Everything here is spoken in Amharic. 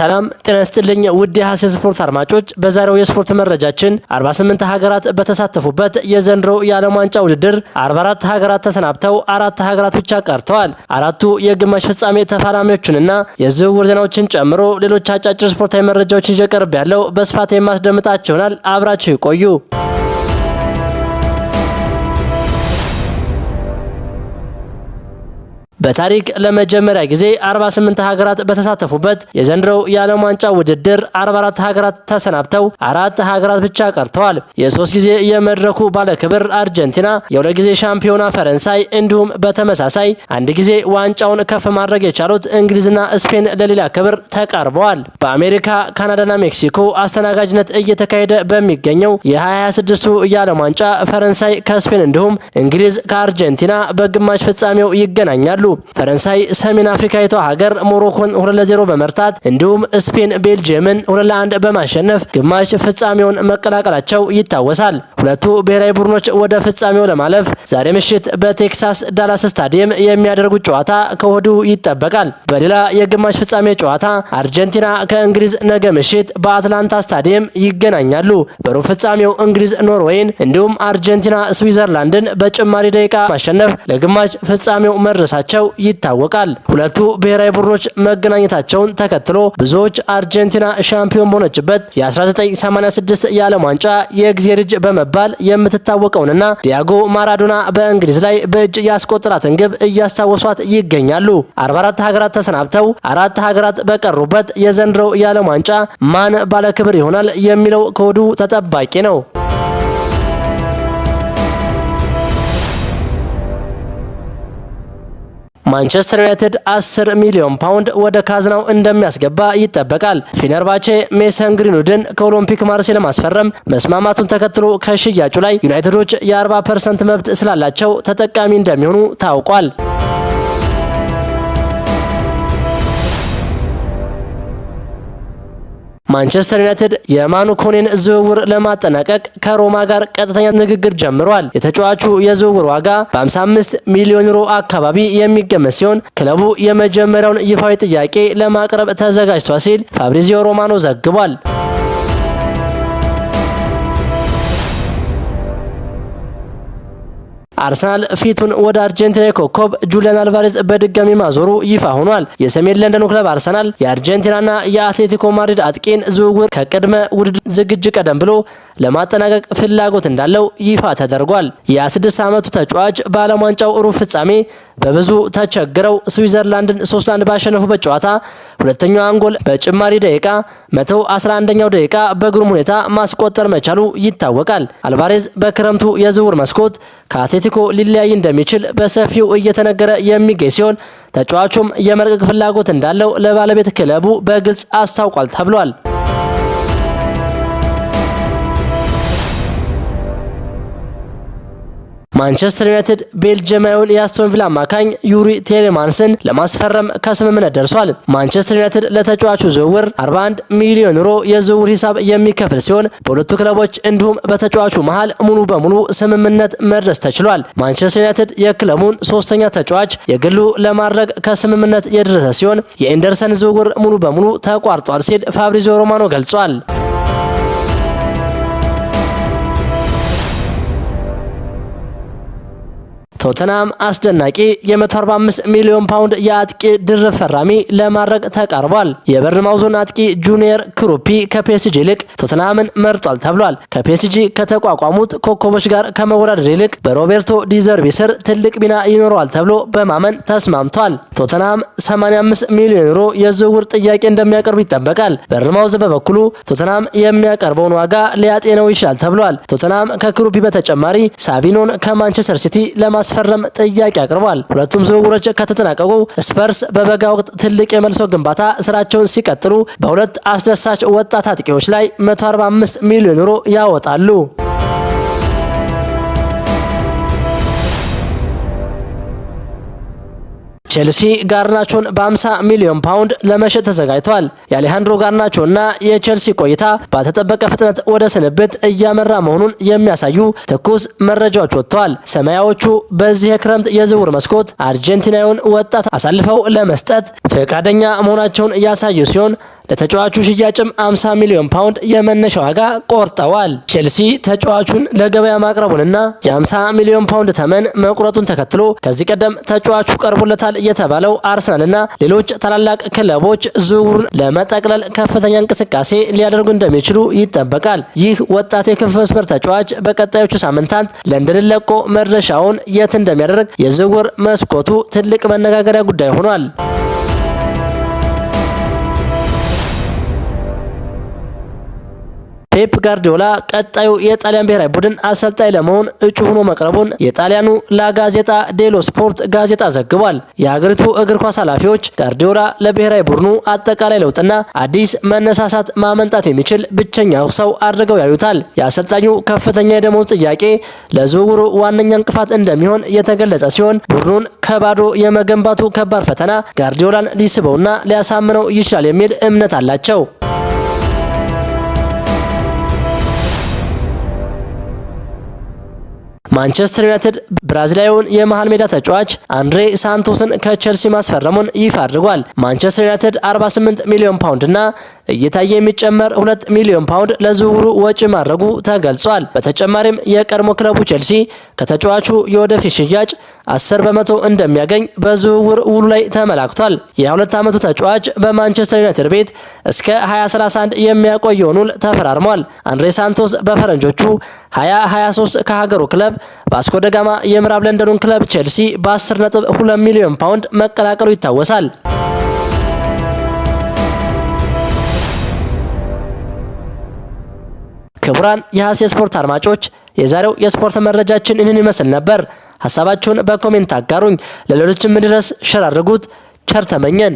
ሰላም ጤና ይስጥልኝ ውድ የሐሴ ስፖርት አድማጮች፣ በዛሬው የስፖርት መረጃችን 48 ሀገራት በተሳተፉበት የዘንድሮው የዓለም ዋንጫ ውድድር 44 ሀገራት ተሰናብተው 4 ሀገራት ብቻ ቀርተዋል። አራቱ የግማሽ ፍጻሜ ተፋላሚዎችንና የዝውውር ዜናዎችን ጨምሮ ሌሎች አጫጭር ስፖርታዊ መረጃዎችን ይዤ ቀርቤያለሁ። በስፋት የማስደምጣችሁ ይሆናል። አብራችሁ ይቆዩ። በታሪክ ለመጀመሪያ ጊዜ 48 ሀገራት በተሳተፉበት የዘንድሮው የዓለም ዋንጫ ውድድር 44 ሀገራት ተሰናብተው 4 ሀገራት ብቻ ቀርተዋል። የ3 ጊዜ የመድረኩ ባለክብር አርጀንቲና፣ የ2 ጊዜ ሻምፒዮና ፈረንሳይ እንዲሁም በተመሳሳይ 1 ጊዜ ዋንጫውን ከፍ ማድረግ የቻሉት እንግሊዝና ስፔን ለሌላ ክብር ተቃርበዋል። በአሜሪካ ካናዳና ሜክሲኮ አስተናጋጅነት እየተካሄደ በሚገኘው የ2026ቱ የዓለም ዋንጫ ፈረንሳይ ከስፔን እንዲሁም እንግሊዝ ከአርጀንቲና በግማሽ ፍጻሜው ይገናኛሉ። ፈረንሳይ ሰሜን አፍሪካዊቷ ሀገር ሞሮኮን 2-0 በመርታት እንዲሁም ስፔን ቤልጂየምን 2-1 በማሸነፍ ግማሽ ፍጻሜውን መቀላቀላቸው ይታወሳል። ሁለቱ ብሔራዊ ቡድኖች ወደ ፍጻሜው ለማለፍ ዛሬ ምሽት በቴክሳስ ዳላስ ስታዲየም የሚያደርጉት ጨዋታ ከወዲሁ ይጠበቃል። በሌላ የግማሽ ፍጻሜ ጨዋታ አርጀንቲና ከእንግሊዝ ነገ ምሽት በአትላንታ ስታዲየም ይገናኛሉ። በሩብ ፍጻሜው እንግሊዝ ኖርዌይን እንዲሁም አርጀንቲና ስዊዘርላንድን በጭማሪ ደቂቃ ማሸነፍ ለግማሽ ፍጻሜው መድረሳቸው ይታወቃል። ሁለቱ ብሔራዊ ቡድኖች መገናኘታቸውን ተከትሎ ብዙዎች አርጀንቲና ሻምፒዮን በሆነችበት የ1986 የዓለም ዋንጫ የእግዚአብሔር እጅ በመባል የምትታወቀውንና ዲያጎ ማራዶና በእንግሊዝ ላይ በእጅ ያስቆጠራትን ግብ እያስታወሷት ይገኛሉ። 44 ሀገራት ተሰናብተው 4 ሀገራት በቀሩበት የዘንድሮው የዓለም ዋንጫ ማን ባለክብር ይሆናል የሚለው ከወዲሁ ተጠባቂ ነው። ማንቸስተር ዩናይትድ 10 ሚሊዮን ፓውንድ ወደ ካዝናው እንደሚያስገባ ይጠበቃል። ፊነርባቼ ሜሰን ግሪንውድን ከኦሎምፒክ ማርሴይ ለማስፈረም መስማማቱን ተከትሎ ከሽያጩ ላይ ዩናይትዶች የ40% መብት ስላላቸው ተጠቃሚ እንደሚሆኑ ታውቋል። ማንቸስተር ዩናይትድ የማኑ ኮኔን ዝውውር ለማጠናቀቅ ከሮማ ጋር ቀጥተኛ ንግግር ጀምሯል። የተጫዋቹ የዝውውር ዋጋ በ55 ሚሊዮን ዩሮ አካባቢ የሚገመት ሲሆን ክለቡ የመጀመሪያውን ይፋዊ ጥያቄ ለማቅረብ ተዘጋጅቷል ሲል ፋብሪዚዮ ሮማኖ ዘግቧል። አርሰናል ፊቱን ወደ አርጀንቲና ኮከብ ጁሊያን አልቫሬዝ በድጋሚ ማዞሩ ይፋ ሆኗል። የሰሜን ለንደኑ ክለብ አርሰናል የአርጀንቲናና የአትሌቲኮ ማድሪድ አጥቂን ዝውውር ከቅድመ ውድድር ዝግጅት ቀደም ብሎ ለማጠናቀቅ ፍላጎት እንዳለው ይፋ ተደርጓል። የ26 ዓመቱ ተጫዋች በዓለም ዋንጫው ሩብ ፍጻሜ በብዙ ተቸግረው ስዊዘርላንድን 3-1 ባሸነፉበት ጨዋታ ሁለተኛውን ጎል በጭማሪ ደቂቃ 111ኛው ደቂቃ በግሩም ሁኔታ ማስቆጠር መቻሉ ይታወቃል። አልቫሬዝ በክረምቱ የዝውውር መስኮት ከአትሌቲኮ ሊለያይ እንደሚችል በሰፊው እየተነገረ የሚገኝ ሲሆን ተጫዋቹም የመልቀቅ ፍላጎት እንዳለው ለባለቤት ክለቡ በግልጽ አስታውቋል ተብሏል። ማንቸስተር ዩናይትድ ቤልጂየማዊውን የአስቶን ቪላ አማካኝ ዩሪ ቴሌማንስን ለማስፈረም ከስምምነት ደርሷል። ማንቸስተር ዩናይትድ ለተጫዋቹ ዝውውር 41 ሚሊዮን ዩሮ የዝውውር ሂሳብ የሚከፍል ሲሆን በሁለቱ ክለቦች እንዲሁም በተጫዋቹ መሃል ሙሉ በሙሉ ስምምነት መድረስ ተችሏል። ማንቸስተር ዩናይትድ የክለቡን ሶስተኛ ተጫዋች የግሉ ለማድረግ ከስምምነት የደረሰ ሲሆን የኤንደርሰን ዝውውር ሙሉ በሙሉ ተቋርጧል ሲል ፋብሪዚዮ ሮማኖ ገልጿል። ቶተናም አስደናቂ የ145 ሚሊዮን ፓውንድ የአጥቂ ድርብ ፈራሚ ለማድረግ ተቃርቧል። የበርንማውዙን አጥቂ ጁኒየር ክሩፒ ከፒኤስጂ ይልቅ ቶተናምን መርጧል ተብሏል። ከፒኤስጂ ከተቋቋሙት ኮከቦች ጋር ከመወዳደር ይልቅ በሮቤርቶ ዲዘርቢ ስር ትልቅ ሚና ይኖረዋል ተብሎ በማመን ተስማምቷል። ቶተናም 85 ሚሊዮን ዩሮ የዝውውር ጥያቄ እንደሚያቀርብ ይጠበቃል። በርንማውዝ በበኩሉ ቶተናም የሚያቀርበውን ዋጋ ሊያጤነው ይችላል ተብሏል። ቶተናም ከክሩፒ በተጨማሪ ሳቪኖን ከማንቸስተር ሲቲ ለማስፈረም ጥያቄ አቅርቧል። ሁለቱም ዝውውሮች ከተጠናቀቁ ስፐርስ በበጋ ወቅት ትልቅ የመልሶ ግንባታ ስራቸውን ሲቀጥሉ በሁለት አስደሳች ወጣት አጥቂዎች ላይ 145 ሚሊዮን ዩሮ ያወጣሉ። ቼልሲ ጋርናቾን በ50 ሚሊዮን ፓውንድ ለመሸጥ ተዘጋጅቷል። የአሌሃንድሮ ጋርናቾና የቼልሲ ቆይታ ባልተጠበቀ ፍጥነት ወደ ስንብት እያመራ መሆኑን የሚያሳዩ ትኩስ መረጃዎች ወጥተዋል። ሰማያዎቹ በዚህ የክረምት የዝውውር መስኮት አርጀንቲናዊውን ወጣት አሳልፈው ለመስጠት ፈቃደኛ መሆናቸውን ያሳዩ ሲሆን ለተጫዋቹ ሽያጭም 50 ሚሊዮን ፓውንድ የመነሻ ዋጋ ቆርጠዋል። ቼልሲ ተጫዋቹን ለገበያ ማቅረቡንና የ50 ሚሊዮን ፓውንድ ተመን መቁረጡን ተከትሎ ከዚህ ቀደም ተጫዋቹ ቀርቦለታል የተባለው አርሰናልና ሌሎች ታላላቅ ክለቦች ዝውውሩን ለመጠቅለል ከፍተኛ እንቅስቃሴ ሊያደርጉ እንደሚችሉ ይጠበቃል። ይህ ወጣት የክንፍ መስመር ተጫዋች በቀጣዮቹ ሳምንታት ለንደንን ለቆ መድረሻውን የት እንደሚያደርግ የዝውውር መስኮቱ ትልቅ መነጋገሪያ ጉዳይ ሆኗል። ፔፕ ጋርዲዮላ ቀጣዩ የጣሊያን ብሔራዊ ቡድን አሰልጣኝ ለመሆን እጩ ሆኖ መቅረቡን የጣሊያኑ ላጋዜጣ ዴሎ ስፖርት ጋዜጣ ዘግቧል። የሀገሪቱ እግር ኳስ ኃላፊዎች ጋርዲዮላ ለብሔራዊ ቡድኑ አጠቃላይ ለውጥና አዲስ መነሳሳት ማመንጣት የሚችል ብቸኛው ሰው አድርገው ያዩታል። የአሰልጣኙ ከፍተኛ የደሞዝ ጥያቄ ለዝውውሩ ዋነኛ እንቅፋት እንደሚሆን የተገለጸ ሲሆን ቡድኑን ከባዶ የመገንባቱ ከባድ ፈተና ጋርዲዮላን ሊስበውና ሊያሳምነው ይችላል የሚል እምነት አላቸው። ማንቸስተር ዩናይትድ ብራዚላዊውን የመሃል ሜዳ ተጫዋች አንድሬ ሳንቶስን ከቼልሲ ማስፈረሙን ይፋ አድርጓል። ማንቸስተር ዩናይትድ 48 ሚሊዮን ፓውንድ እና እየታየ የሚጨመር 2 ሚሊዮን ፓውንድ ለዝውውሩ ወጪ ማድረጉ ተገልጿል። በተጨማሪም የቀድሞ ክለቡ ቼልሲ ከተጫዋቹ የወደፊት ሽያጭ 10% እንደሚያገኝ በዝውውር ውሉ ላይ ተመላክቷል። የ22 ዓመቱ ተጫዋች በማንቸስተር ዩናይትድ ቤት እስከ 2031 የሚያቆየውን ውል ተፈራርሟል። አንድሬ ሳንቶስ በፈረንጆቹ 2023 ከሀገሩ ክለብ ቫስኮ ደጋማ የምዕራብ ለንደኑን ክለብ ቼልሲ በ10.2 ሚሊዮን ፓውንድ መቀላቀሉ ይታወሳል። ክቡራን የሀሴ ስፖርት አድማጮች የዛሬው የስፖርት መረጃችን ይህንን ይመስል ነበር። ሐሳባችሁን በኮሜንት አጋሩኝ። ለሌሎችም ድረስ ሸር አድርጉት። ቸር ተመኘን።